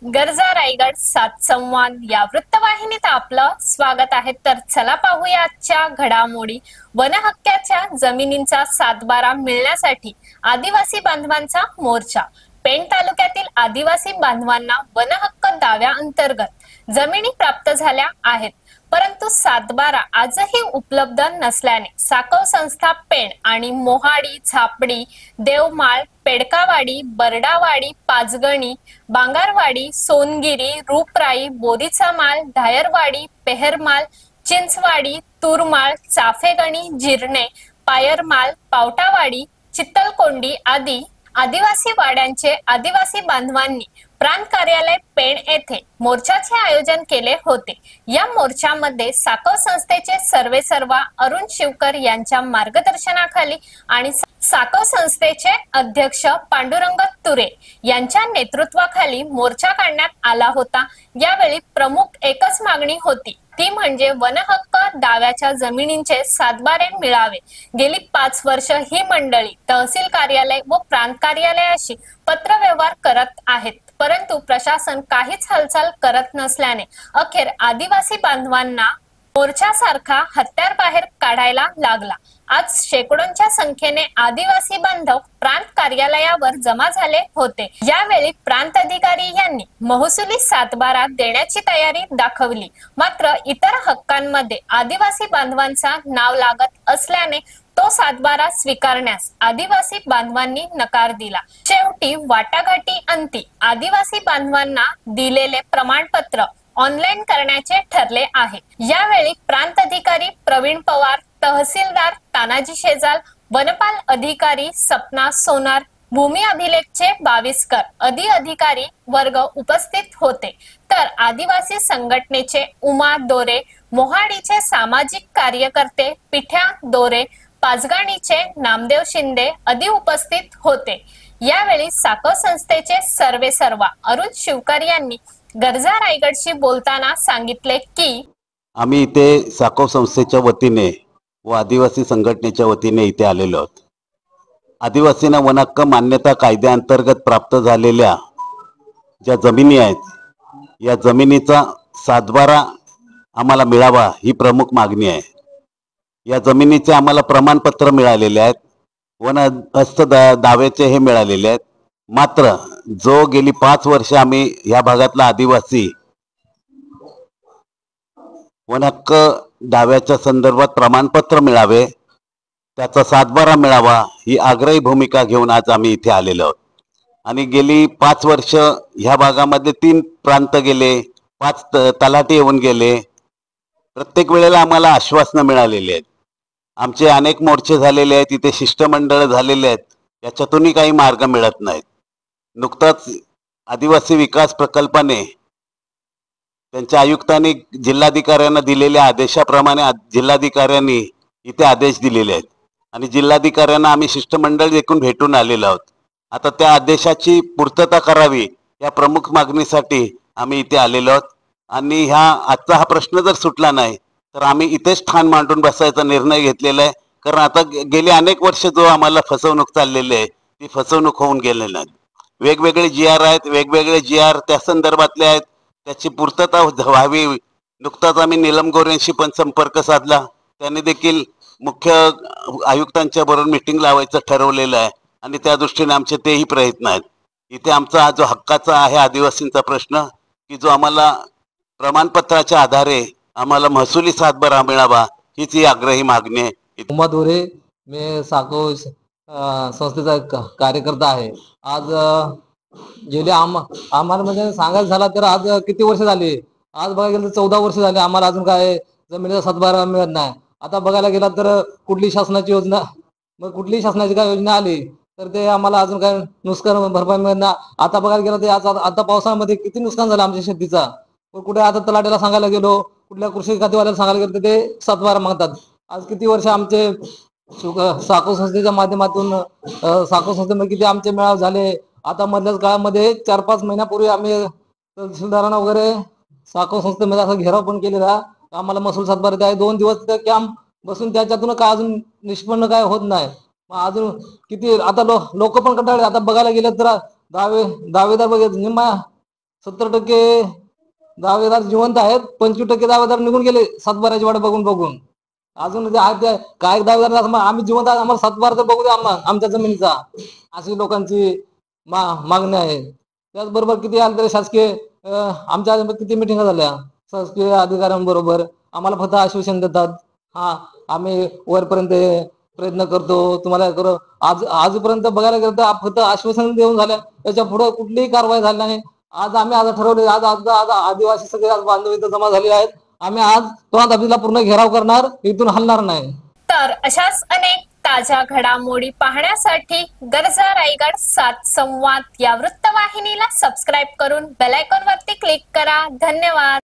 गरजा रायगड सात संवाद या वृत्तवाहिनीत आपलं स्वागत आहे। तर चला पाहूया आजच्या घडामोडी। वनहक्काच्या जमिनींचा सातबारा मिळण्यासाठी आदिवासी बांधवांचा मोर्चा। पेण तालुक्यातील आदिवासी बांधवांना वनहक्क दाव्याअंतर्गत जमिनी प्राप्त झाल्या आहेत, परंतु सातबारा आजही उपलब्ध नसल्याने साकव संस्था पेण आणि मोहाडी, झापडी, देवमाळ, पेडकावाडी, बरडावाडी, पाचगणी, बांगारवाडी, सोनगिरी, रूपराई, बोरीचा माल, धायरवाडी, पेहरमाल, चिंचवाडी, तुरमाळ, चाफेगणी, जिरणे, पायरमाल, पावटावाडी, चित्तलकोंडी आदी आदिवासी वाड्यांचे आदिवासी बांधवांनी प्रांत कार्यालय पेण येथे मोर्चाचे आयोजन केले होते। या मोर्चामध्ये साकव संस्थेचे सर्वेसर्वा अरुण शिवकर यांच्या मार्गदर्शनाखाली आणि साकव संस्थेचे अध्यक्ष पांडुरंग तुरे यांच्या नेतृत्वाखाली मोर्चा काढण्यात आला होता। यावेळी प्रमुख एकच मागणी होती, ती म्हणजे वनहक्क दाव्याच्या जमिनींचे सातबारे मिळावे। गेली 5 वर्ष ही मंडळी तहसील कार्यालय व प्रांत कार्यालयाशी पत्रव्यवहार करत आहेत, परंतु प्रशासन काहीच हालचाल करत नसल्याने अखेर आदिवासी बांधवांना मोर्चासारखा हत्यार बाहेर काढायला लागला। आज शेकडोंच्या संख्येने आदिवासी बांधव प्रांत कार्यालयावर जमा झाले होते। यावेळी प्रांत अधिकारी यांनी महसुली सातबारा देण्याची तयारी दाखवली, मात्र इतर हक्कांमध्ये आदिवासी बांधवांचा नाव लागत असल्याने तो सातबारा स्वीकारण्यास आदिवासी बांधवांनी नकार दिला। शेवटी वाटाघाटी अंती आदिवासी बांधवांना दिलेले प्रमाणपत्र ऑनलाईन करण्याचे ठरले आहे। यावेळी प्रांत अधिकारी प्रवीण पवार, तहसीलदार तानाजी शेजाल, वनपाल अधिकारी सपना सोनार, भूमी अभिलेखचे 22कर आदी अधिकारी वर्ग उपस्थित होते। तर आदिवासी संघटनेचे उमा दोरे, मोहाडीचे सामाजिक कार्यकर्ते पिठ्या दोरे, पाचगणीचे नामदेव शिंदे आदी उपस्थित होते। यावेळी साकव संस्थेचे सर्वेसर्वा अरुण शिवकर यांनी गरजा रायगडशी बोलताना सांगितले की आम्ही इथे साकव संस्थेच्या वतीने व आदिवासी संघटनेच्या वतीने इथे आलेलो आहोत। आदिवासींना वनहक्क मान्यता कायद्याअंतर्गत प्राप्त झालेल्या ज्या जमिनी आहेत, या जमिनीचा सातबारा आम्हाला मिळावा ही प्रमुख मागणी आहे। या जमिनीचे आम्हाला प्रमाणपत्र मिळालेले आहेत, वन हस्त दाव्याचे हे मिळालेले आहेत, मात्र जो गेली 5 वर्ष आम्ही या भागातला आदिवासी वनहक्क दाव्याच्या संदर्भात प्रमाणपत्र मिळावे, त्याचा सातबारा मिळावा ही आग्रही भूमिका घेऊन आज आम्ही इथे आलेलो आहोत। आणि गेली 5 वर्ष ह्या भागामध्ये 3 प्रांत गेले, 5 तलाठी येऊन गेले, प्रत्येक वेळेला आम्हाला आश्वासनं मिळालेली आहेत। आमचे अनेक मोर्चे झालेले आहेत, इथे शिष्टमंडळ झालेले आहेत, याच्यातूनही काही मार्ग मिळत नाहीत। नुकताच आदिवासी विकास प्रकल्पाने त्यांच्या आयुक्तांनी जिल्हाधिकाऱ्यांना दिलेल्या आदेशाप्रमाणे जिल्हाधिकाऱ्यांनी इथे आदेश दिलेले आहेत आणि जिल्हाधिकाऱ्यांना आम्ही शिष्टमंडळ देखून भेटून आलेलो आहोत। आता त्या आदेशाची पूर्तता करावी या प्रमुख मागणीसाठी आम्ही इथे आलेलो आहोत। आणि आजचा हा प्रश्न जर सुटला नाही तर आम्ही इथेच ठाण मांडून बसायचा निर्णय घेतलेला आहे, कारण आता गेली अनेक वर्ष जो आम्हाला फसवणूक चाललेली आहे ती फसवणूक होऊन गेलेली नाही। वेगवेगळे GR आहेत, वेगवेगळे GR त्या संदर्भातले आहेत, त्याची पूर्तता व्हावी। नुकताच आम्ही नीलम गोरेंशी पण संपर्क साधला, त्यांनी देखील मुख्य आयुक्तांच्या बरोबर मीटिंग लावायचं ठरवलेलं आहे आणि त्या दृष्टीने आमचे तेही प्रयत्न आहेत। इथे आमचा हा जो हक्काचा आहे आदिवासींचा प्रश्न, की जो आम्हाला प्रमाणपत्राच्या आधारे आम्हाला महसुली सातबारा मिळावा हीच ही आग्रही मागणी आहे। उमा दोरे, मी साकव संस्थेचा कार्यकर्ता आहे। आज गेले आम्हाला म्हणजे सांगायचं झाला तर आज किती वर्ष झाली, आज बघायला गेलं तर 14 वर्ष झाली, आम्हाला अजून काय जमिनीचा सातबारा मिळत नाही। आता बघायला गेला तर कुठली शासनाची योजना, मग कुठलीही शासनाची काय योजना आली तर ते आम्हाला अजून काय नुकसान भरपाई मिळत नाही। आता बघायला गेलं तर आता पावसामध्ये किती नुकसान झालं आमच्या शेतीचा, कुठे आता तलाट्याला सांगायला गेलो, कुठल्या कृषी खातेवाल्याला सांगायला गेलो तर ते सातबारा मागतात। आज किती वर्ष आमचे साकव संस्थेच्या माध्यमातून साकव संस्थेमध्ये किती आमचे मेळावे झाले। आता मधल्याच काळामध्ये 4-5 महिन्यापूर्वी आम्ही तहसीलदारांना वगैरे साकव संस्थेमध्ये असा घेराव पण केलेला, आम्हाला महसूल सातबारा द्या। 2 दिवस त्या कॅम्प बसून त्याच्यातून काय अजून निष्पन्न काय होत नाही। मग अजून किती आता लोक पण कंटाळले। आता बघायला गेलं तर दावेदार बघितले निम्मा 70% दावेदार जिवंत आहेत, 25% दावेदार निघून गेले सातबाराची वाट बघून बघून. अजून जे आहेत ते काय दावेदार आम्ही जिवंत आहोत, आम्हाला सातबारा तर बघू द्या आमच्या जमिनीचा, अशी लोकांची मागणी आहे. त्याचबरोबर किती आलं तरी शासकीय आमच्या किती मिटिंगा झाल्या शासकीय अधिकाऱ्यांबरोबर, आम्हाला फक्त आश्वासन देतात, हा आम्ही वरपर्यंत प्रयत्न करतो तुम्हाला करू. आजपर्यंत बघायला गेलं तर फक्त आश्वासन देऊन झाल्या, त्याच्या पुढे कुठलीही कारवाई झाली नाही. आज आम्ही आज ठरवले, आज आदिवासी सगळे आज बांधव इथं जमा झाले आहेत. आम्ही आज प्रांत ऑफिसला पूर्ण घेराव करणार, इथून हलणार नाही. तर अशाच अनेक ताज्या घडामोडी पाहण्यासाठी गरजा रायगड 7 संवाद या वृत्तवाहिनीला सबस्क्राईब करून बेल आयकॉन वरती क्लिक करा. धन्यवाद.